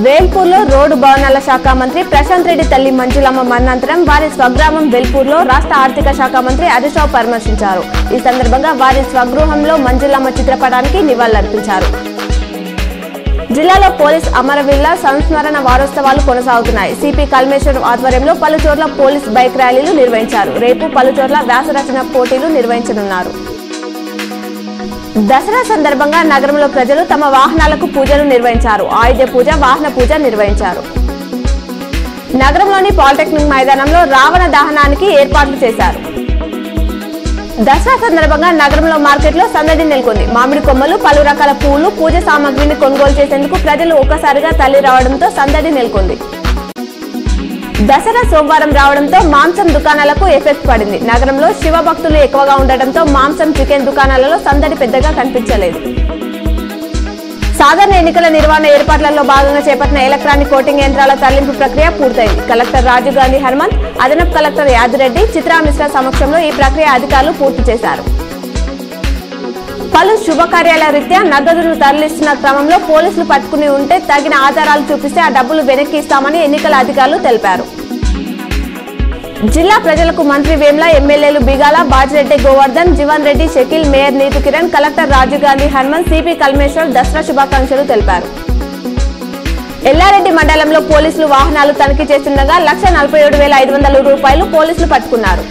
వేల్పూర్లో road భవనాల శాఖ మంత్రి ప్రశాంత్ రెడ్డి తల్లి మంజులమ్మ మరణానంతరం వారి స్వగ్రామం వేల్పూర్లో రాష్ట్ర ఆర్థిక శాఖ మంత్రి హరీష్ రావు పరామర్శించారు. ఈ సందర్భంగా వారి స్వగృహంలో మంజులమ్మ చిత్రపటానికి నివాళులర్పించారు. జిల్లాలో పోలీస్ అమరవీరుల సంస్మరణ వారోత్సవాలు కొనసాగుతున్నాయి. సిపి కల్మేశ్వరం ఆధ్వర్యంలో పలుచోట్ల పోలీస్ బైక్ ర్యాలీలు నిర్వహించారు. రేపు పలుచోట్ల వ్యాసరచన పోటీలు నిర్వహించనున్నారు. దసరా సందర్భంగా నగరంలో ప్రజలు తమ వాహనాలకు పూజలు నిర్వహించారు. ఆయుధ పూజ, వాహన పూజ నిర్వహించారు. నగరంలోని పాలిటెక్నిక్ మైదానంలో రావణ దహనానికి ఏర్పాట్లు చేశారు. దసరా సందర్భంగా నగరంలో మార్కెట్లో సందడి నెలకొంది. మామిడి కొమ్మలు, పలు రకాల పూలు, పూజ సామాగ్రిని కొనుగోలు చేసేందుకు ప్రజలు ఒక్కసారిగా తల్లి రావడంతో సందడి నెలకొంది. దసరా సోమవారం రావడంతో మాంసం దుకాణాలకు ఎఫెక్ట్ పడింది. నగరంలో శివ భక్తులు ఎక్కువగా ఉండటంతో మాంసం, చికెన్ దుకాణాలలో సందడి పెద్దగా కనిపించలేదు. సాధారణ ఎన్నికల నిర్వహణ ఏర్పాట్లలో భాగంగా చేపట్టిన ఎలక్ట్రానిక్ ఓటింగ్ యంత్రాల తరలింపు ప్రక్రియ పూర్తయింది. కలెక్టర్ రాజీవ్ గాంధీ హనుమంత్, అదనపు కలెక్టర్ యాదిరెడ్డి, చిత్రా మిశ్రా సమక్షంలో ఈ ప్రక్రియ అధికారులు పూర్తి చేశారు. పలు శుభకార్యాల రీత్యా నగదును తరలిస్తున్న క్రమంలో పోలీసులు పట్టుకుని ఉంటే తగిన ఆధారాలు చూపిస్తే ఆ డబ్బులు వెనక్కి ఇస్తామని ఎన్నికల అధికారులు తెలిపారు. జిల్లా ప్రజలకు మంత్రి వేమ్ల, ఎమ్మెల్యేలు Bigala, Bajireddy Govardhan, Jeevan Reddy, Shakeel, mayor Neetu Kiran, collector Rajiv Gandhi Hanumanth, CP Kalmeshwar Dasara శుభాకాంక్షలు తెలిపారు. ఎల్లారెడ్డి మండలంలో పోలీసులు వాహనాలు తనిఖీ చేస్తుండగా 1,47,500 రూపాయలు పోలీసులు పట్టుకున్నారు.